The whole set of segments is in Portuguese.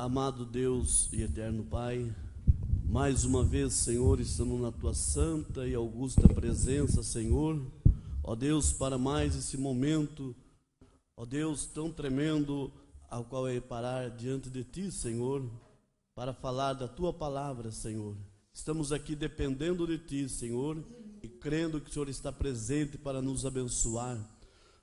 Amado Deus e eterno Pai, mais uma vez, Senhor, estamos na Tua santa e augusta presença, Senhor. Ó Deus, para mais esse momento, ó Deus, tão tremendo, ao qual é parar diante de Ti, Senhor, para falar da Tua palavra, Senhor. Estamos aqui dependendo de Ti, Senhor, e crendo que o Senhor está presente para nos abençoar.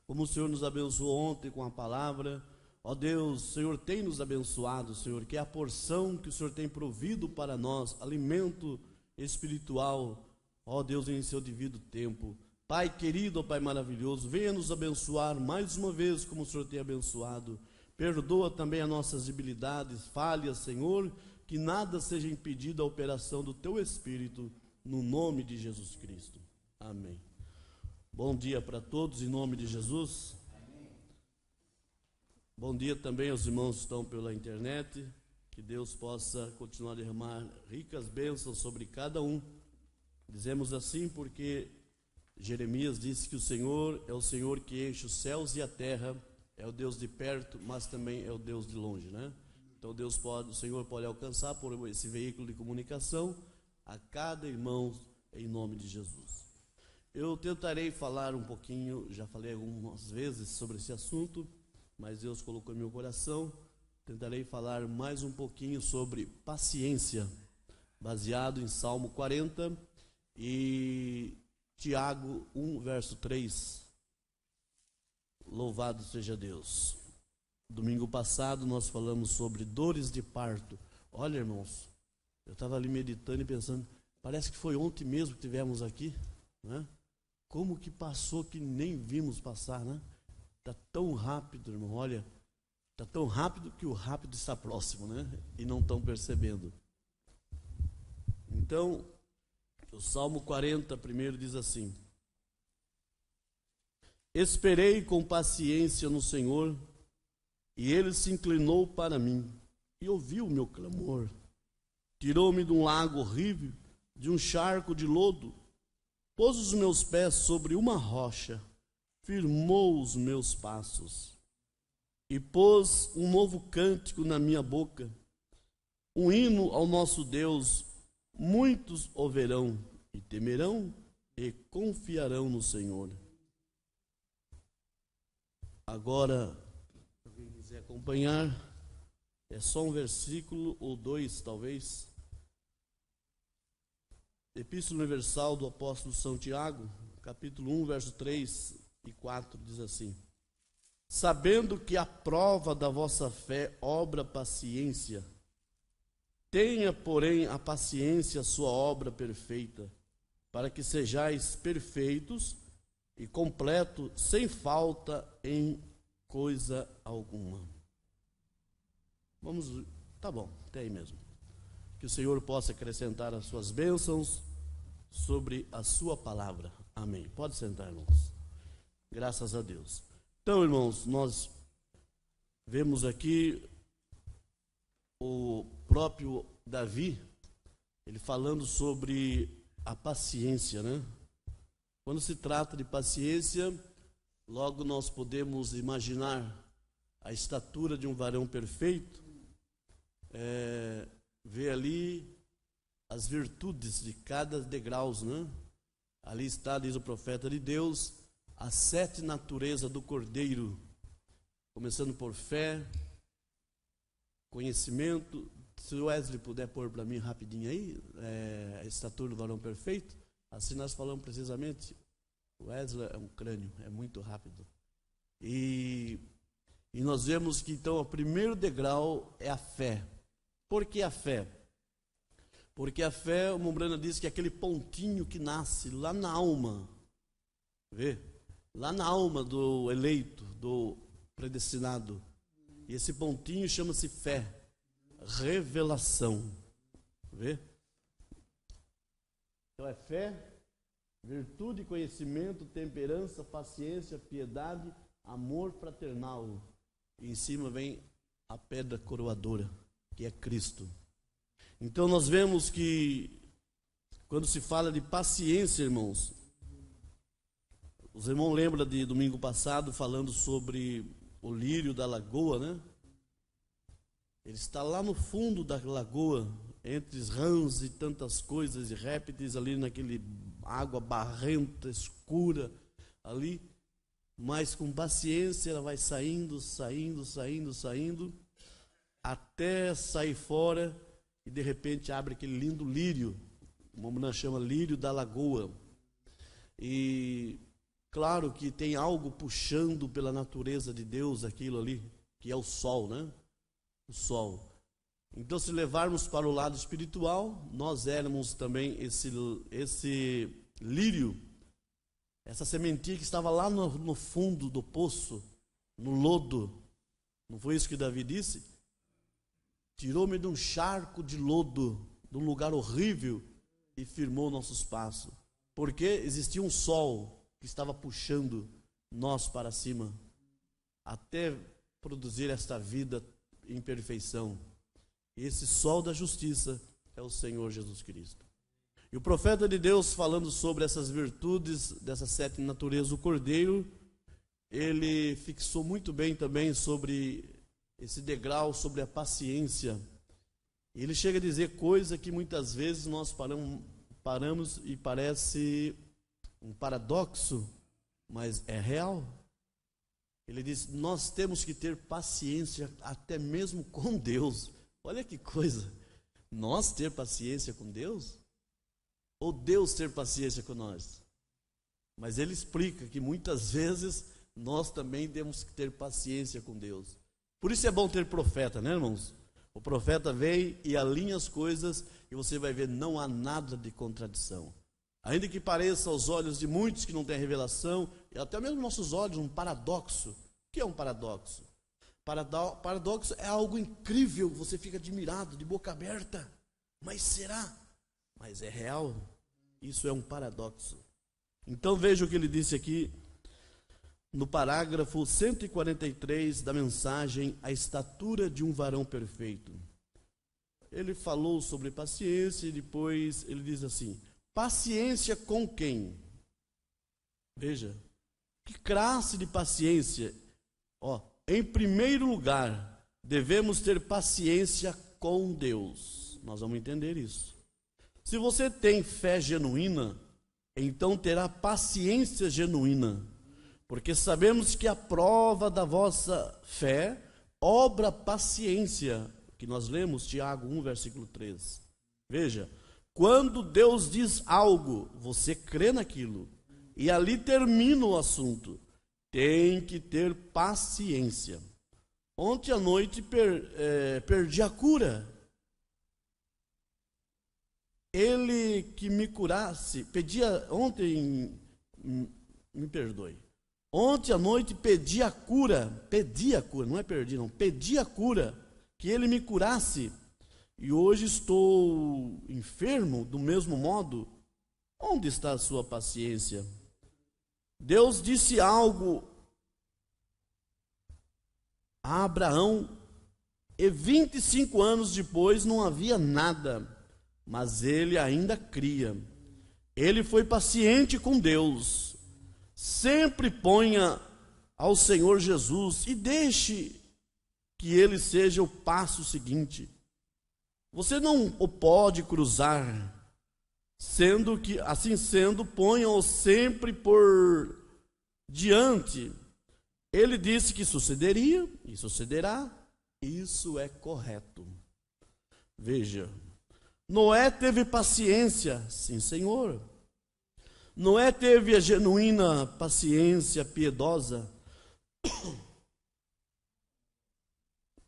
Como o Senhor nos abençoou ontem com a palavra, ó Deus, o Senhor tem nos abençoado, Senhor, que é a porção que o Senhor tem provido para nós, alimento espiritual, ó Deus, em seu devido tempo. Pai querido, ó Pai maravilhoso, venha nos abençoar mais uma vez como o Senhor tem abençoado. Perdoa também as nossas debilidades, falhas, Senhor, que nada seja impedido a operação do Teu Espírito, no nome de Jesus Cristo. Amém. Bom dia para todos, em nome de Jesus. Bom dia também aos irmãos que estão pela internet, que Deus possa continuar a derramar ricas bênçãos sobre cada um. Dizemos assim porque Jeremias disse que o Senhor é o Senhor que enche os céus e a terra, é o Deus de perto, mas também é o Deus de longe, né? Então o Senhor pode alcançar por esse veículo de comunicação a cada irmão em nome de Jesus. Eu tentarei falar um pouquinho, já falei algumas vezes sobre esse assunto, mas Deus colocou em meu coração. Tentarei falar mais um pouquinho sobre paciência, baseado em Salmo 40 e Tiago 1, verso 3. Louvado seja Deus. Domingo passado nós falamos sobre dores de parto. Olha, irmãos, eu estava ali meditando e pensando, parece que foi ontem mesmo que tivemos aqui, né? Como que passou que nem vimos passar, né? Está tão rápido, irmão, olha, está tão rápido que o rápido está próximo, né? E não estão percebendo. Então, o Salmo 40 primeiro diz assim: esperei com paciência no Senhor, e Ele se inclinou para mim, e ouviu o meu clamor. Tirou-me de um lago horrível, de um charco de lodo, pôs os meus pés sobre uma rocha, firmou os meus passos, e pôs um novo cântico na minha boca, um hino ao nosso Deus. Muitos o verão e temerão e confiarão no Senhor. Agora, se alguém quiser acompanhar, é só um versículo ou dois, talvez. Epístola Universal do Apóstolo São Tiago, capítulo 1, verso 3 e 4, diz assim: sabendo que a prova da vossa fé obra paciência, tenha, porém, a paciência a sua obra perfeita, para que sejais perfeitos e completos, sem falta em coisa alguma. Tá bom, até aí mesmo. Que o Senhor possa acrescentar as suas bênçãos sobre a sua palavra. Amém. Pode sentar, irmãos. Graças a Deus. Então, irmãos, nós vemos aqui o próprio Davi, ele falando sobre a paciência, né? Quando se trata de paciência, logo nós podemos imaginar a estatura de um varão perfeito, ver ali as virtudes de cada degrau, né? Ali está, diz o profeta de Deus, as 7 naturezas do Cordeiro, começando por fé, conhecimento. Se o Wesley puder pôr para mim rapidinho aí, a estatura do varão perfeito, assim nós falamos precisamente. O Wesley é um crânio, é muito rápido. E nós vemos que então o primeiro degrau é a fé. Por que a fé? Porque a fé, o Mombrana diz que é aquele pontinho que nasce lá na alma, vê? Lá na alma do eleito, do predestinado. E esse pontinho chama-se fé, revelação, vê? Então é fé, virtude, conhecimento, temperança, paciência, piedade, amor fraternal. E em cima vem a pedra coroadora, que é Cristo. Então nós vemos que quando se fala de paciência, irmãos, os irmãos lembram de domingo passado falando sobre o lírio da lagoa, né? Ele está lá no fundo da lagoa, entre rãs e tantas coisas, e répteis ali naquele água barrenta, escura ali. Mas com paciência ela vai saindo, até sair fora e de repente abre aquele lindo lírio, uma mulher chama lírio da lagoa. E claro que tem algo puxando pela natureza de Deus aquilo ali, que é o sol, né? O sol. Então, se levarmos para o lado espiritual, nós éramos também esse lírio, essa sementinha que estava lá no fundo do poço, no lodo. Não foi isso que Davi disse? Tirou-me de um charco de lodo, de um lugar horrível, e firmou nossos passos. Porque existia um sol que estava puxando nós para cima, até produzir esta vida em perfeição. E esse sol da justiça é o Senhor Jesus Cristo. E o profeta de Deus, falando sobre essas virtudes, dessas 7 naturezas do Cordeiro, ele fixou muito bem também sobre esse degrau, sobre a paciência. Ele chega a dizer coisa que muitas vezes nós paramos e parece um paradoxo, mas é real. Ele diz, nós temos que ter paciência até mesmo com Deus. Olha que coisa, nós ter paciência com Deus? Ou Deus ter paciência com nós? Mas ele explica que muitas vezes nós também temos que ter paciência com Deus. Por isso é bom ter profeta, né, irmãos? O profeta vem e alinha as coisas e você vai ver, não há nada de contradição. Ainda que pareça aos olhos de muitos que não têm revelação, e até mesmo nossos olhos, um paradoxo. O que é um paradoxo? Paradoxo é algo incrível, você fica admirado, de boca aberta. Mas será? Mas é real. Isso é um paradoxo. Então veja o que ele disse aqui no parágrafo 143 da mensagem A Estatura de um Varão Perfeito. Ele falou sobre paciência e depois ele diz assim, paciência com quem? Veja, que classe de paciência? Em primeiro lugar, devemos ter paciência com Deus. Nós vamos entender isso. Se você tem fé genuína, então terá paciência genuína, porque sabemos que a prova da vossa fé obra paciência, que nós lemos Tiago 1, versículo 3. Veja, quando Deus diz algo, você crê naquilo, e ali termina o assunto. Tem que ter paciência. Ontem à noite perdi a cura. Ele que me curasse, me perdoe. Ontem à noite pedi a cura, não é perdi não, pedi a cura, que ele me curasse. E hoje estou enfermo do mesmo modo. Onde está a sua paciência? Deus disse algo a Abraão, e 25 anos depois não havia nada, mas ele ainda cria. Ele foi paciente com Deus. Sempre ponha ao Senhor Jesus e deixe que ele seja o passo seguinte. Você não o pode cruzar, assim sendo, ponha-o sempre por diante. Ele disse que sucederia e sucederá. Isso é correto. Veja, Noé teve paciência, sim, Senhor. Noé teve a genuína paciência piedosa.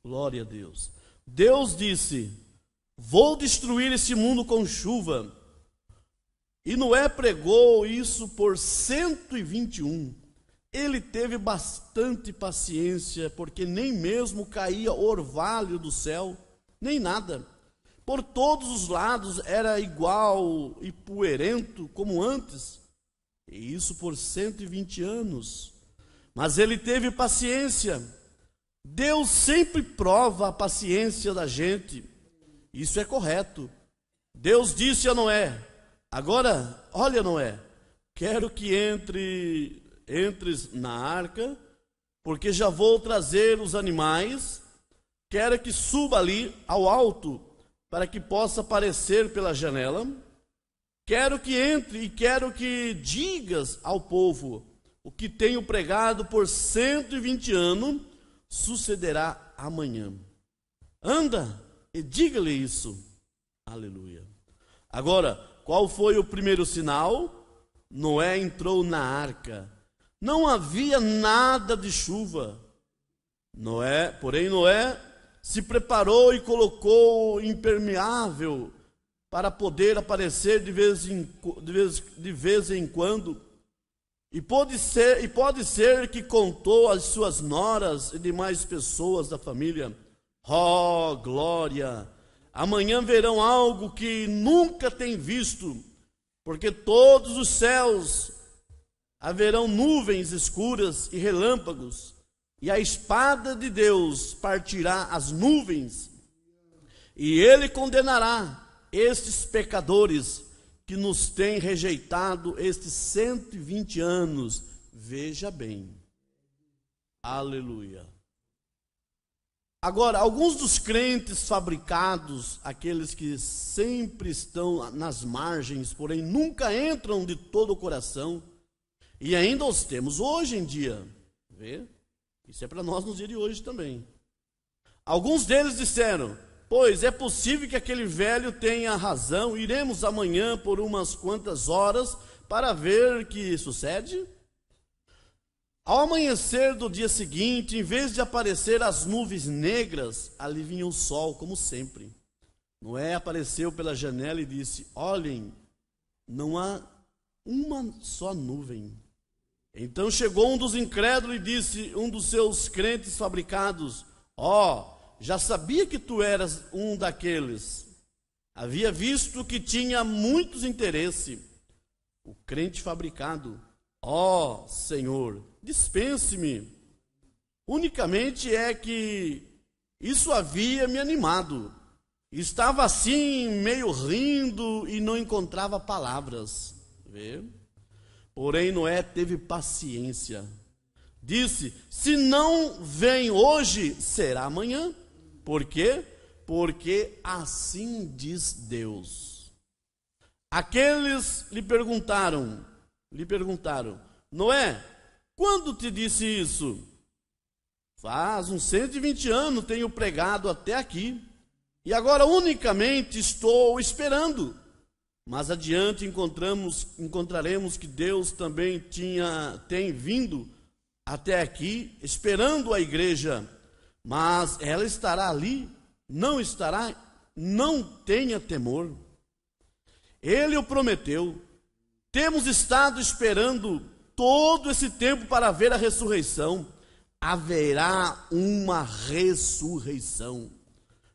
Glória a Deus. Deus disse, vou destruir esse mundo com chuva. E Noé pregou isso por 121. Ele teve bastante paciência, porque nem mesmo caía orvalho do céu, nem nada. Por todos os lados era igual e poeirento como antes. E isso por 120 anos. Mas ele teve paciência. Deus sempre prova a paciência da gente. Isso é correto. Deus disse a Noé, agora, olha Noé, quero que entres na arca, porque já vou trazer os animais, quero que suba ali ao alto, para que possa aparecer pela janela. Quero que entre e quero que digas ao povo: o que tenho pregado por 120 anos sucederá amanhã. Anda e diga-lhe isso. Aleluia. Agora, qual foi o primeiro sinal? Noé entrou na arca. Não havia nada de chuva. Porém Noé se preparou e colocou impermeável para poder aparecer de vez em quando. E pode ser que contou às suas noras e demais pessoas da família: oh, glória! Amanhã verão algo que nunca tem visto, porque todos os céus haverão nuvens escuras e relâmpagos, e a espada de Deus partirá as nuvens, e ele condenará estes pecadores que nos têm rejeitado estes 120 anos. Veja bem. Aleluia. Agora, alguns dos crentes fabricados, aqueles que sempre estão nas margens, porém nunca entram de todo o coração, e ainda os temos hoje em dia. Vê? Isso é para nós nos dias de hoje também. Alguns deles disseram: pois é possível que aquele velho tenha razão, iremos amanhã por umas quantas horas para ver o que sucede. Ao amanhecer do dia seguinte, em vez de aparecer as nuvens negras, ali vinha o sol, como sempre. Noé apareceu pela janela e disse: olhem, não há uma só nuvem. Então chegou um dos incrédulos e disse, um dos seus crentes fabricados: já sabia que tu eras um daqueles. Havia visto que tinha muitos interesses. O crente fabricado: Senhor, dispense-me. Unicamente é que isso havia me animado. Estava assim, meio rindo e não encontrava palavras. Vê? Porém, Noé teve paciência. Disse: se não vem hoje, será amanhã. Por quê? Porque assim diz Deus. Aqueles lhe perguntaram: Noé, quando te disse isso? Faz uns 120 anos tenho pregado até aqui, e agora unicamente estou esperando. Mas adiante encontraremos que Deus também tem vindo até aqui, esperando a igreja. Mas ela estará ali? Não estará? Não tenha temor. Ele o prometeu. Temos estado esperando todo esse tempo para ver a ressurreição. Haverá uma ressurreição.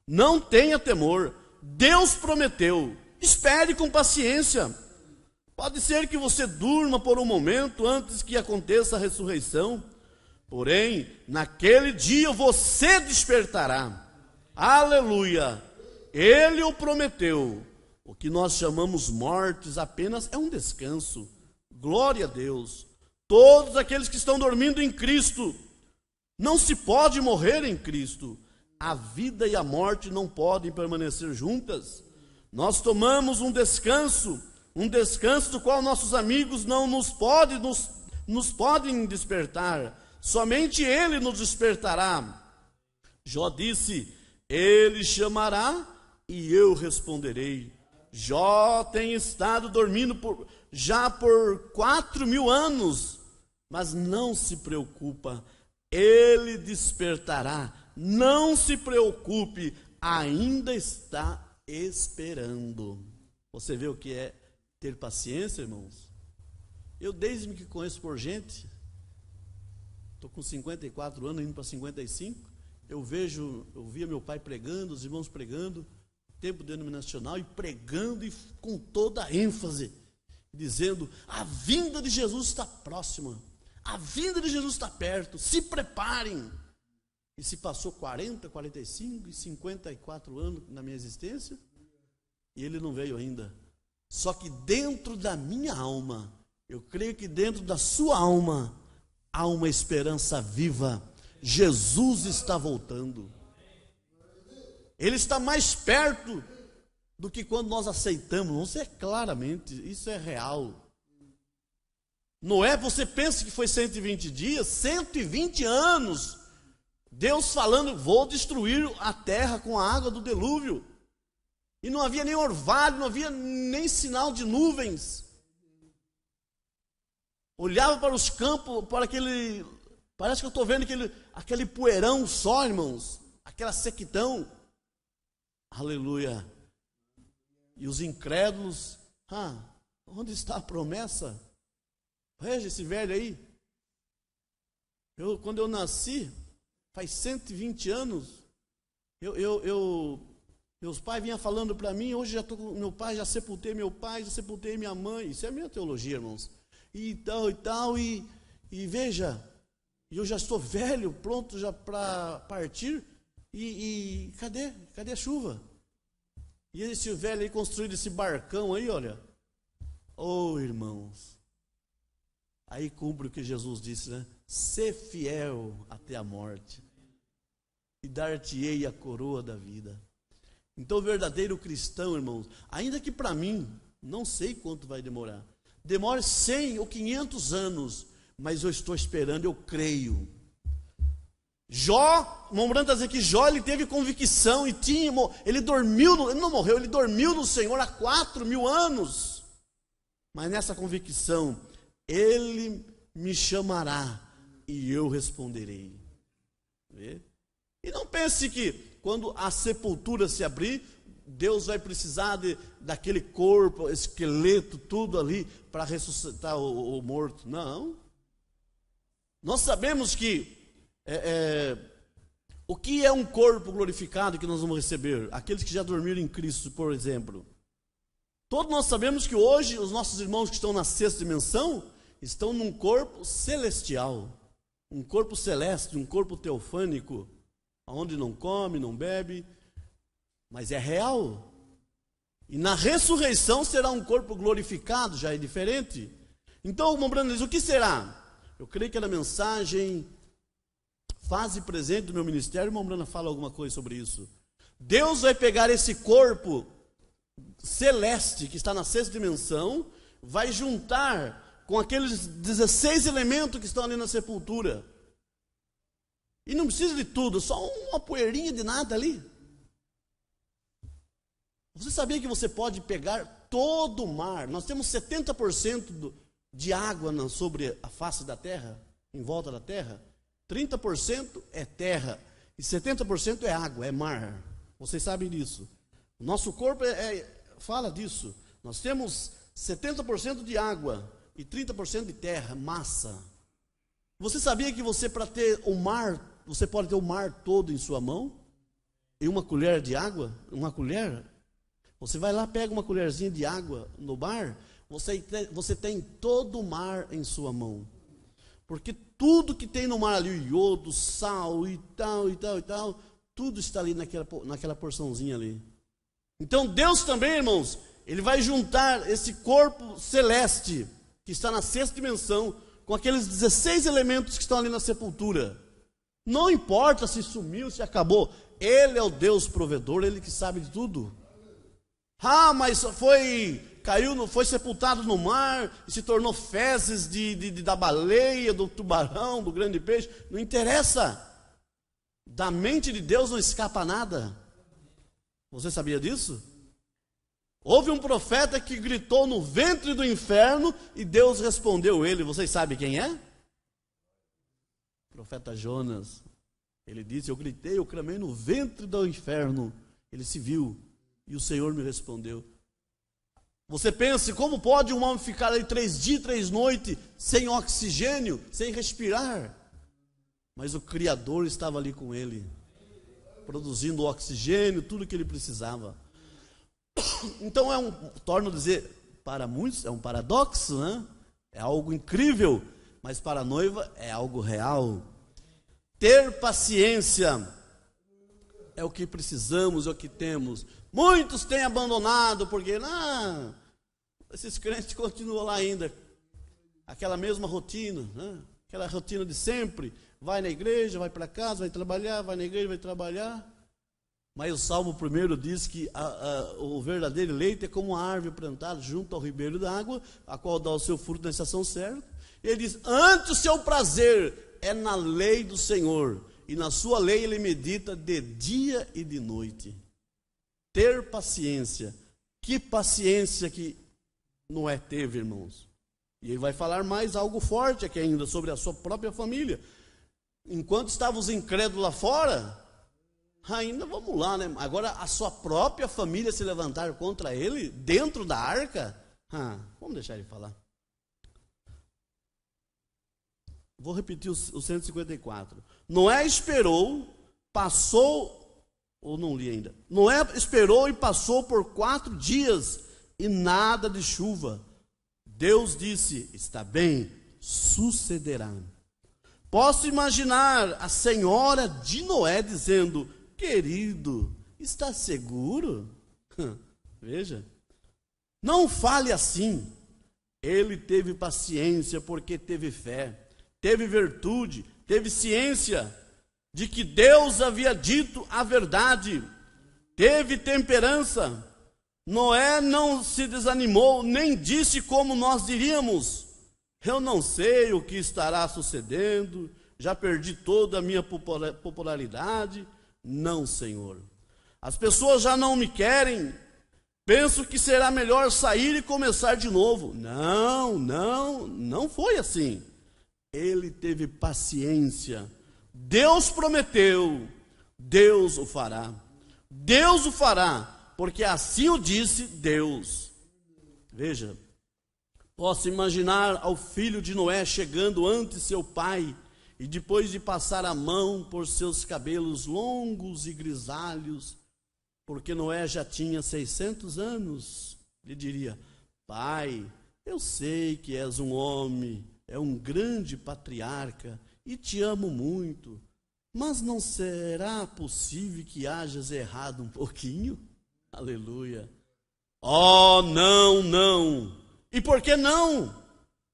Não tenha temor. Deus prometeu. Espere com paciência. Pode ser que você durma por um momento antes que aconteça a ressurreição. Porém, naquele dia você despertará. Aleluia! Ele o prometeu. O que nós chamamos mortes apenas é um descanso. Glória a Deus. Todos aqueles que estão dormindo em Cristo, não se pode morrer em Cristo. A vida e a morte não podem permanecer juntas. Nós tomamos um descanso do qual nossos amigos não nos podem despertar. Somente Ele nos despertará. Jó disse: Ele chamará e eu responderei. Jó tem estado dormindo já por 4.000 anos, mas não se preocupa, Ele despertará. Não se preocupe, ainda está esperando. Você vê o que é ter paciência, irmãos? Eu, desde que conheço por gente, estou com 54 anos, indo para 55, eu via meu pai pregando, os irmãos pregando, tempo denominacional, e pregando e com toda a ênfase, dizendo: a vinda de Jesus está próxima, a vinda de Jesus está perto, se preparem. E se passou 40, 45 e 54 anos na minha existência, e ele não veio ainda. Só que dentro da minha alma, eu creio que dentro da sua alma, há uma esperança viva. Jesus está voltando. Ele está mais perto do que quando nós aceitamos. Isso é claramente, isso é real. Noé, você pensa que foi 120 dias? 120 anos. Deus falando, vou destruir a terra com a água do dilúvio. E não havia nem orvalho, não havia nem sinal de nuvens. Olhava para os campos, para aquele... Parece que eu estou vendo aquele poeirão só, irmãos. Aquela sequidão. Aleluia. E os incrédulos, onde está a promessa? Veja esse velho aí. Quando eu nasci, faz 120 anos, meus pais vinham falando para mim, hoje já estou com meu pai, já sepultei meu pai, já sepultei minha mãe. Isso é a minha teologia, irmãos. E tal, e veja, eu já estou velho, pronto já para partir, e cadê a chuva? E esse velho aí construindo esse barcão aí, olha. Irmãos. Aí cumpre o que Jesus disse, né? Ser fiel até a morte, e dar-te-ei a coroa da vida. Então o verdadeiro cristão, irmãos, ainda que para mim, não sei quanto vai demorar. Demore 100 ou 500 anos, mas eu estou esperando, eu creio. Jó, lembrando dizer que Jó, ele teve convicção e ele dormiu, ele não morreu, ele dormiu no Senhor há 4.000 anos. Mas nessa convicção, ele me chamará e eu responderei. Vê? E não pense que quando a sepultura se abrir, Deus vai precisar daquele corpo, esqueleto, tudo ali, para ressuscitar o morto. Não. Nós sabemos que o que é um corpo glorificado que nós vamos receber? Aqueles que já dormiram em Cristo, por exemplo. Todos nós sabemos que hoje os nossos irmãos que estão na sexta dimensão estão num corpo celestial, um corpo celeste, um corpo teofânico, onde não come, não bebe, mas é real. E na ressurreição será um corpo glorificado, já é diferente. Então o irmão Brando diz, o que será? Eu creio que é na mensagem Fase Presente do meu ministério, o irmão Brando fala alguma coisa sobre isso. Deus vai pegar esse corpo celeste que está na sexta dimensão, vai juntar com aqueles 16 elementos que estão ali na sepultura. E não precisa de tudo, só uma poeirinha de nada ali. Você sabia que você pode pegar todo o mar? Nós temos 70% de água sobre a face da terra, em volta da terra. 30% é terra e 70% é água, é mar. Vocês sabem disso. O nosso corpo fala disso. Nós temos 70% de água e 30% de terra, massa. Você sabia que você, para ter o mar, você pode ter o mar todo em sua mão? E uma colher de água? Uma colher? Você vai lá, pega uma colherzinha de água no mar, você tem todo o mar em sua mão. Porque tudo que tem no mar ali, o iodo, sal e tal, tudo está ali naquela porçãozinha ali. Então Deus também, irmãos, Ele vai juntar esse corpo celeste, que está na sexta dimensão, com aqueles 16 elementos que estão ali na sepultura. Não importa se sumiu, se acabou. Ele é o Deus provedor, Ele que sabe de tudo. Mas foi sepultado no mar, e se tornou fezes da baleia, do tubarão, do grande peixe. Não interessa. Da mente de Deus não escapa nada. Você sabia disso? Houve um profeta que gritou no ventre do inferno e Deus respondeu ele. Vocês sabem quem é? O profeta Jonas. Ele disse, eu gritei, eu clamei no ventre do inferno. Ele se viu e o Senhor me respondeu. Você pensa, como pode um homem ficar aí 3 dias, 3 noites, sem oxigênio, sem respirar? Mas o Criador estava ali com ele, produzindo o oxigênio, tudo que ele precisava. Então torno a dizer, para muitos é um paradoxo, né? É algo incrível, mas para a noiva é algo real. Ter paciência é o que precisamos, é o que temos. Muitos têm abandonado, porque esses crentes continuam lá ainda, aquela mesma rotina, né? Aquela rotina de sempre, vai na igreja, vai para casa, vai trabalhar, vai na igreja, vai trabalhar. Mas o Salmo 1 diz que o verdadeiro eleito é como uma árvore plantada junto ao ribeiro da água, a qual dá o seu fruto na estação certa. Ele diz, antes o seu prazer é na lei do Senhor, e na sua lei ele medita de dia e de noite. Ter paciência. Que paciência que Noé teve, irmãos. E ele vai falar mais algo forte aqui ainda sobre a sua própria família. Enquanto estavam os incrédulos lá fora, ainda vamos lá, né? Agora a sua própria família se levantar contra ele, dentro da arca, vamos deixar ele falar. Vou repetir o 154. Noé esperou, passou, ou não li ainda. Noé esperou e passou por 4 dias e nada de chuva. Deus disse, está bem, sucederá. Posso imaginar a senhora de Noé dizendo, querido, está seguro? Veja, não fale assim. Ele teve paciência porque teve fé, teve virtude, teve ciência de que Deus havia dito a verdade, teve temperança. Noé não se desanimou, nem disse como nós diríamos, eu não sei o que estará sucedendo, já perdi toda a minha popularidade. Não, Senhor. As pessoas já não me querem. Penso que será melhor sair e começar de novo. Não foi assim. Ele teve paciência. Deus prometeu, Deus o fará. Deus o fará, porque assim o disse Deus. Veja, posso imaginar ao filho de Noé chegando ante seu pai, e depois de passar a mão por seus cabelos longos e grisalhos, porque Noé já tinha 600 anos, lhe diria, pai, eu sei que és um homem, é um grande patriarca, e te amo muito, mas não será possível que hajas errado um pouquinho? Aleluia. Oh, não. E por que não?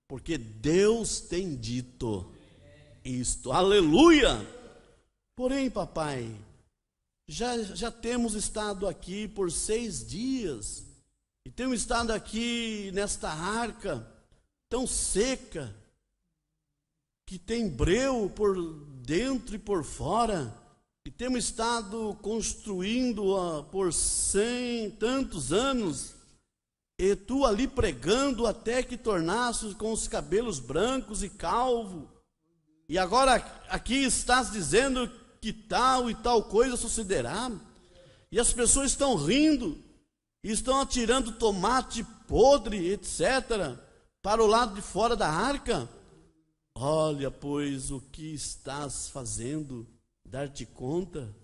Porque Deus tem dito isto, aleluia. Porém, papai, já temos estado aqui por 6 dias, e temos estado aqui nesta arca tão seca, que tem breu por dentro e por fora, e temos estado construindo-a por 100 tantos anos, e tu ali pregando até que tornasses com os cabelos brancos e calvo, e agora aqui estás dizendo que tal e tal coisa sucederá, e as pessoas estão rindo, e estão atirando tomate podre, etc., para o lado de fora da arca. Olha, pois, o que estás fazendo, dar-te conta?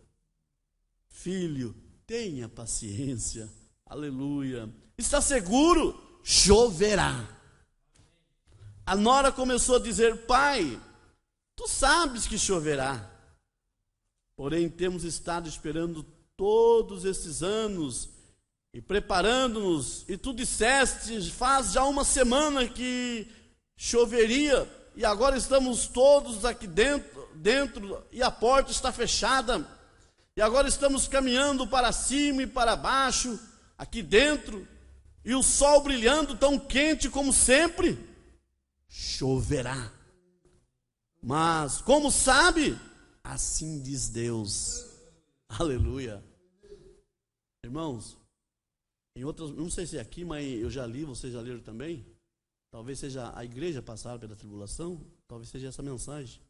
Filho, tenha paciência, aleluia. Está seguro? Choverá. A nora começou a dizer, pai, tu sabes que choverá. Porém, temos estado esperando todos esses anos e preparando-nos, e tu disseste, faz já 1 semana que choveria, e agora estamos todos aqui dentro e a porta está fechada, e agora estamos caminhando para cima e para baixo, aqui dentro, e o sol brilhando tão quente como sempre. Choverá. Mas, como sabe? Assim diz Deus. Aleluia. Irmãos, em outras, não sei se é aqui, mas eu já li, vocês já leram também. Talvez seja a igreja passada pela tribulação, talvez seja essa mensagem.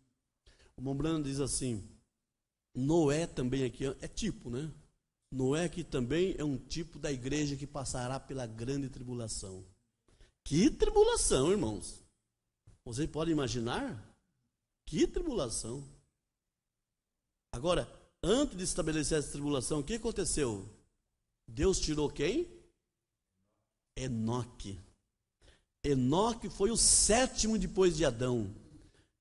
O Mombrano diz assim, Noé também aqui é tipo, né? Noé que também é um tipo da igreja que passará pela grande tribulação. Que tribulação, irmãos? Vocês podem imaginar? Que tribulação. Agora, antes de estabelecer essa tribulação, o que aconteceu? Deus tirou quem? Enoque. Enoque foi o 7º depois de Adão.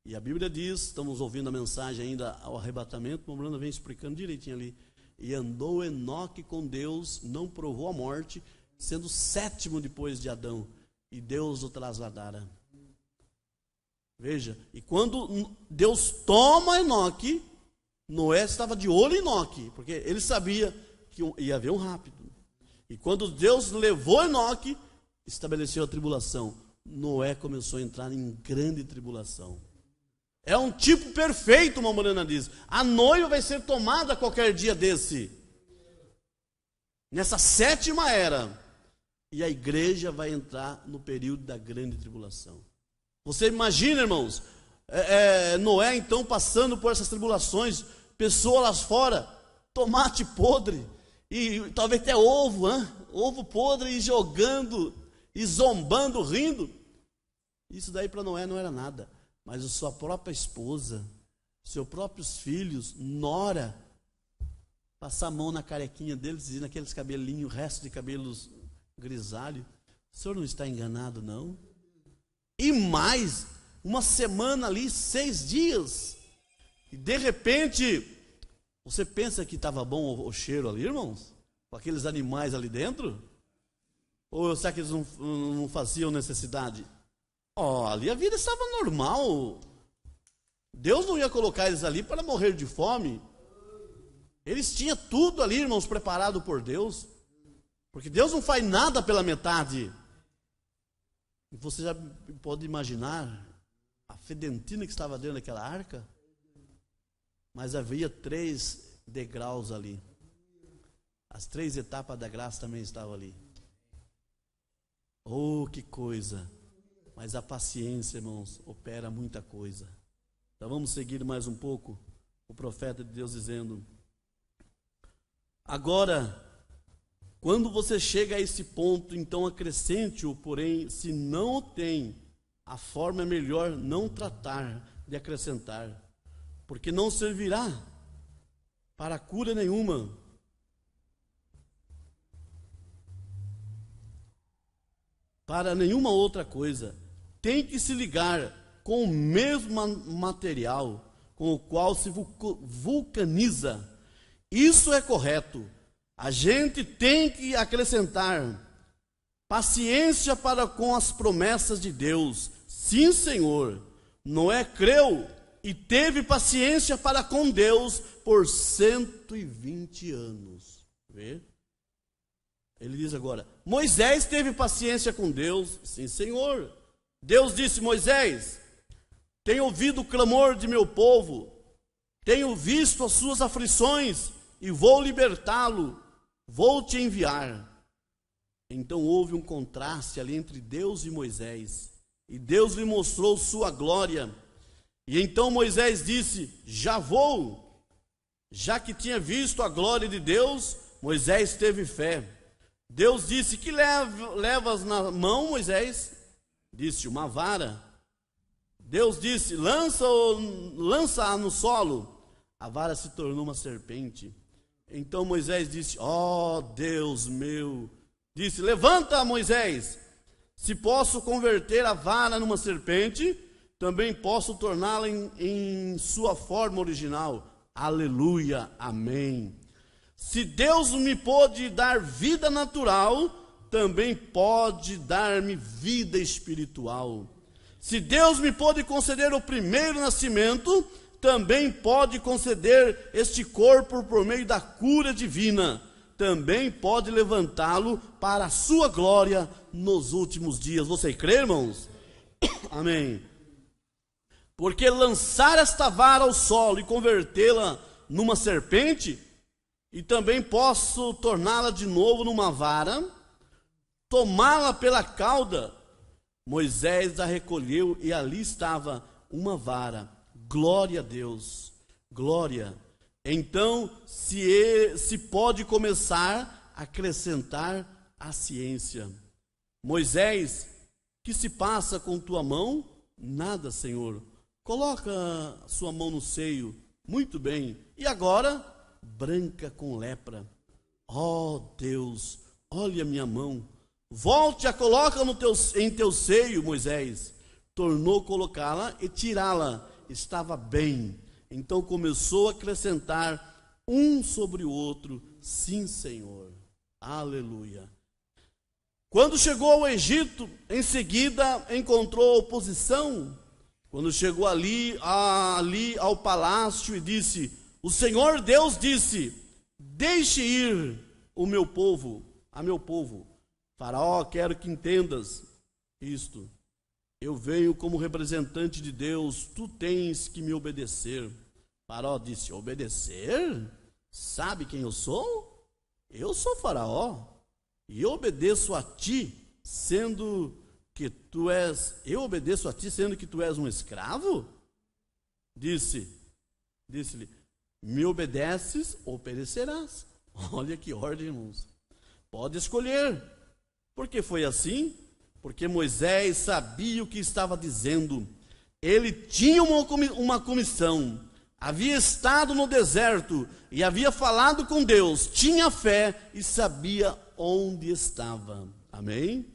E a Bíblia diz, estamos ouvindo a mensagem ainda ao arrebatamento, o Mombrano vem explicando direitinho ali. E andou Enoque com Deus, não provou a morte, sendo o 7º depois de Adão. E Deus o trasladara. Veja, e quando Deus toma Enoque, Noé estava de olho em Enoque, porque ele sabia que ia haver um rápido. E quando Deus levou Enoque, estabeleceu a tribulação. Noé começou a entrar em grande tribulação. É um tipo perfeito, uma morena diz. A noiva vai ser tomada qualquer dia desse. Nessa 7ª era. E a igreja vai entrar no período da grande tribulação. Você imagina, irmãos, Noé então passando por essas tribulações, pessoas lá fora, tomate podre, e talvez até ovo, ovo podre, e jogando, e zombando, rindo. Isso daí para Noé não era nada. Mas a sua própria esposa, seus próprios filhos, nora, passar a mão na carequinha deles, e naqueles cabelinhos, resto de cabelos grisalho. O senhor não está enganado, não? E mais, uma semana ali, 6 dias. E de repente, você pensa que estava bom o cheiro ali, irmãos? Com aqueles animais ali dentro? Ou será que eles não faziam necessidade? Ali a vida estava normal. Deus não ia colocar eles ali para morrer de fome. Eles tinham tudo ali, irmãos, preparado por Deus. Porque Deus não faz nada pela metade. E você já pode imaginar a fedentina que estava dentro daquela arca? Mas havia 3 degraus ali. As 3 etapas da graça também estavam ali. Oh, que coisa! Mas a paciência, irmãos, opera muita coisa. Então vamos seguir mais um pouco. O profeta de Deus dizendo: agora, quando você chega a esse ponto, então acrescente-o, porém, se não o tem, a forma é melhor não tratar de acrescentar, porque não servirá para cura nenhuma. Para nenhuma outra coisa. Tem que se ligar com o mesmo material com o qual se vulcaniza. Isso é correto. A gente tem que acrescentar paciência para com as promessas de Deus. Sim, Senhor. Noé creu e teve paciência para com Deus por 120 anos. Vê? Ele diz agora: Moisés teve paciência com Deus. Sim, Senhor. Deus disse: Moisés, tenho ouvido o clamor de meu povo, tenho visto as suas aflições e vou libertá-lo, vou te enviar. Então houve um contraste ali entre Deus e Moisés, e Deus lhe mostrou sua glória. E então Moisés disse: já vou. Já que tinha visto a glória de Deus, Moisés teve fé. Deus disse: que levas na mão, Moisés? Disse: uma vara. Deus disse: lança-a no solo. A vara se tornou uma serpente. Então Moisés disse: ó Deus meu. Disse: levanta, Moisés. Se posso converter a vara numa serpente, também posso torná-la em sua forma original. Aleluia, amém. Se Deus me pôde dar vida natural, também pode dar-me vida espiritual. Se Deus me pôde conceder o primeiro nascimento, também pode conceder este corpo por meio da cura divina. Também pode levantá-lo para a sua glória nos últimos dias. Você crê, irmãos? Amém. Porque lançar esta vara ao solo e convertê-la numa serpente, e também posso torná-la de novo numa vara, tomá-la pela cauda. Moisés a recolheu e ali estava uma vara. Glória a Deus, glória. Então se pode começar a acrescentar a ciência. Moisés, que se passa com tua mão? Nada, Senhor. Coloca sua mão no seio. Muito bem. E agora? Branca com lepra. Ó Deus, olha a minha mão. Volte a coloca em teu seio, Moisés. Tornou colocá-la e tirá-la. Estava bem. Então começou a acrescentar um sobre o outro. Sim, Senhor. Aleluia. Quando chegou ao Egito, em seguida encontrou oposição. Quando chegou ali ao palácio e disse: O Senhor Deus disse: deixe ir o meu povo, a meu povo. Faraó, quero que entendas isto. Eu venho como representante de Deus, tu tens que me obedecer. Faraó disse: obedecer? Sabe quem eu sou? Eu sou Faraó, e eu obedeço a ti, sendo que tu és um escravo? Disse-lhe: me obedeces, obedecerás. Olha que ordem, irmãos. Pode escolher. Porque foi assim? Porque Moisés sabia o que estava dizendo. Ele tinha uma comissão. Havia estado no deserto e havia falado com Deus. Tinha fé e sabia onde estava. Amém?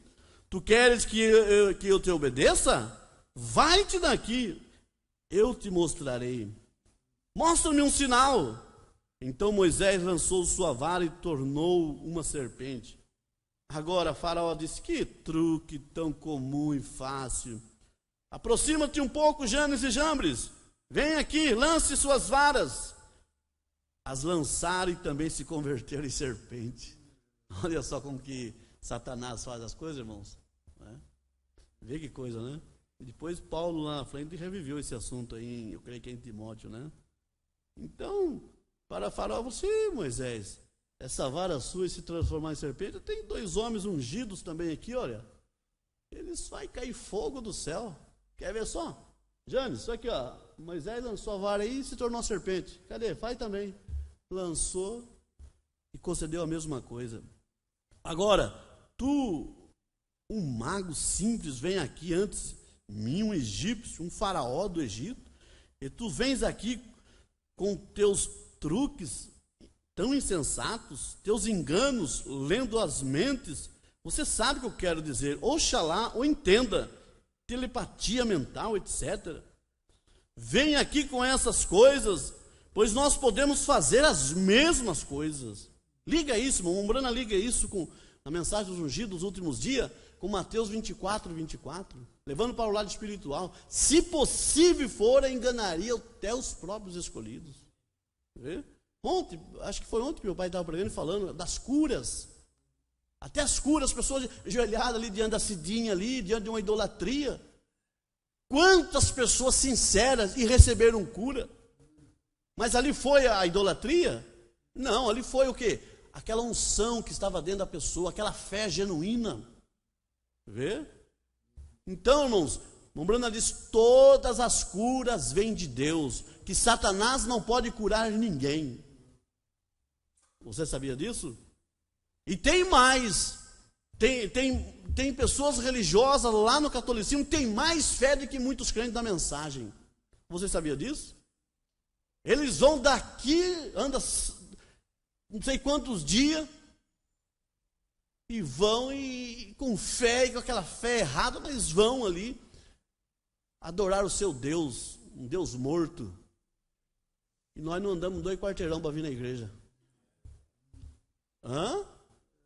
Tu queres que eu te obedeça? Vai-te daqui. Eu te mostrarei. Mostra-me um sinal. Então Moisés lançou sua vara e tornou uma serpente. Agora Faraó disse: que truque tão comum e fácil. Aproxima-te um pouco, Janes e Jambres. Vem aqui, lance suas varas. As lançaram e também se converteram em serpente. Olha só como que Satanás faz as coisas, irmãos. Vê que coisa, né? E depois Paulo lá na frente reviveu esse assunto aí, eu creio que é em Timóteo, né? Então, para Faraó, você, Moisés, essa vara sua se transformar em serpente, tem 2 homens ungidos também aqui, olha. Eles vai cair fogo do céu. Quer ver só? Janes, isso aqui, ó. Moisés lançou a vara aí e se tornou serpente. Cadê? Faz também. Lançou e concedeu a mesma coisa. Agora, tu, um mago simples, vem aqui antes mim, um egípcio, um faraó do Egito, e tu vens aqui com teus truques tão insensatos, teus enganos, lendo as mentes. Você sabe o que eu quero dizer. Oxalá ou entenda, telepatia mental, etc. Vem aqui com essas coisas, pois nós podemos fazer as mesmas coisas. Liga isso, irmão. Umbrana liga isso com a mensagem dos ungidos dos últimos dias, com Mateus 24, 24. Levando para o lado espiritual. Se possível for, enganaria até os próprios escolhidos. Vê? Ontem, acho que foi ontem que meu pai estava pregando e falando das curas. Até as curas, pessoas ajoelhadas ali diante da cidinha ali, diante de uma idolatria. Quantas pessoas sinceras e receberam cura? Mas ali foi a idolatria? Não, ali foi o quê? Aquela unção que estava dentro da pessoa, aquela fé genuína. Vê? Então, irmãos, Umbrana diz: todas as curas vêm de Deus, que Satanás não pode curar ninguém. Você sabia disso? E tem mais, tem pessoas religiosas lá no catolicismo, tem mais fé do que muitos crentes da mensagem. Você sabia disso? Eles vão daqui, andam não sei quantos dias, e vão e com fé, e com aquela fé errada, mas vão ali adorar o seu Deus, um Deus morto. E nós não andamos 2 quarteirão para vir na igreja.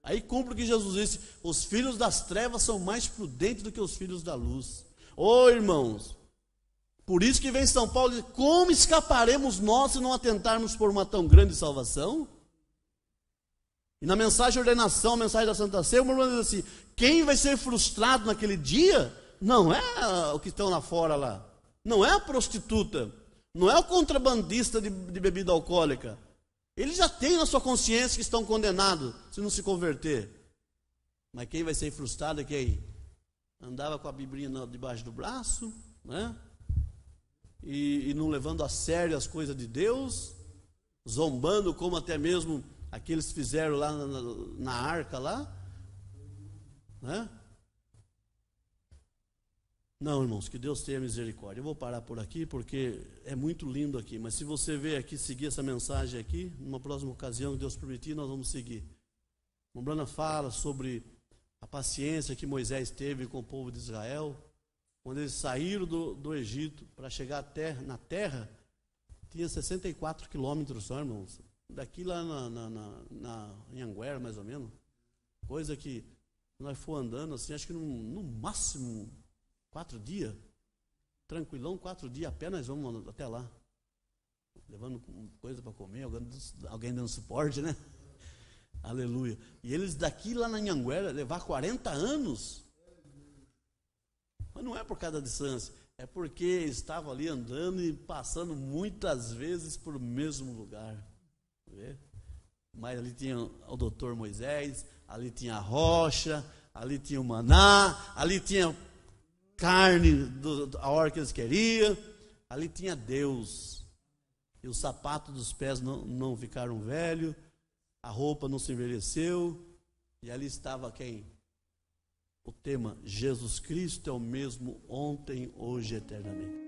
Aí cumpre o que Jesus disse: os filhos das trevas são mais prudentes do que os filhos da luz. Ô irmãos, por isso que vem São Paulo e diz: como escaparemos nós se não atentarmos por uma tão grande salvação? E na mensagem de ordenação, a mensagem da Santa Ceia, o irmão diz assim: quem vai ser frustrado naquele dia não é o que estão lá fora lá, não é a prostituta, não é o contrabandista de bebida alcoólica. Eles já têm na sua consciência que estão condenados se não se converter. Mas quem vai ser frustrado é quem andava com a Biblinha debaixo do braço, né? E não levando a sério as coisas de Deus, zombando, como até mesmo aqueles fizeram lá na arca lá, né? Não, irmãos, que Deus tenha misericórdia. Eu vou parar por aqui porque é muito lindo aqui, mas se você veio aqui seguir essa mensagem aqui, numa próxima ocasião que Deus permitir, nós vamos seguir. Umbrana fala sobre a paciência que Moisés teve com o povo de Israel, quando eles saíram do Egito para chegar até na terra, tinha 64 quilômetros só, irmãos, daqui lá em Anguera, mais ou menos, coisa que nós for andando assim, acho que no máximo 4 dias, tranquilão, 4 dias a pé nós vamos até lá. levando coisa para comer, alguém dando suporte, né? Aleluia. E eles daqui lá na Anhanguera levar 40 anos. Mas não é por causa da distância, é porque estavam ali andando e passando muitas vezes por mesmo lugar. Mas ali tinha o doutor Moisés, ali tinha a rocha, ali tinha o maná, ali tinha carne, a hora que eles queriam, ali tinha Deus. E os sapatos dos pés não ficaram velhos, a roupa não se envelheceu, e ali estava quem? O tema: Jesus Cristo é o mesmo ontem, hoje e eternamente.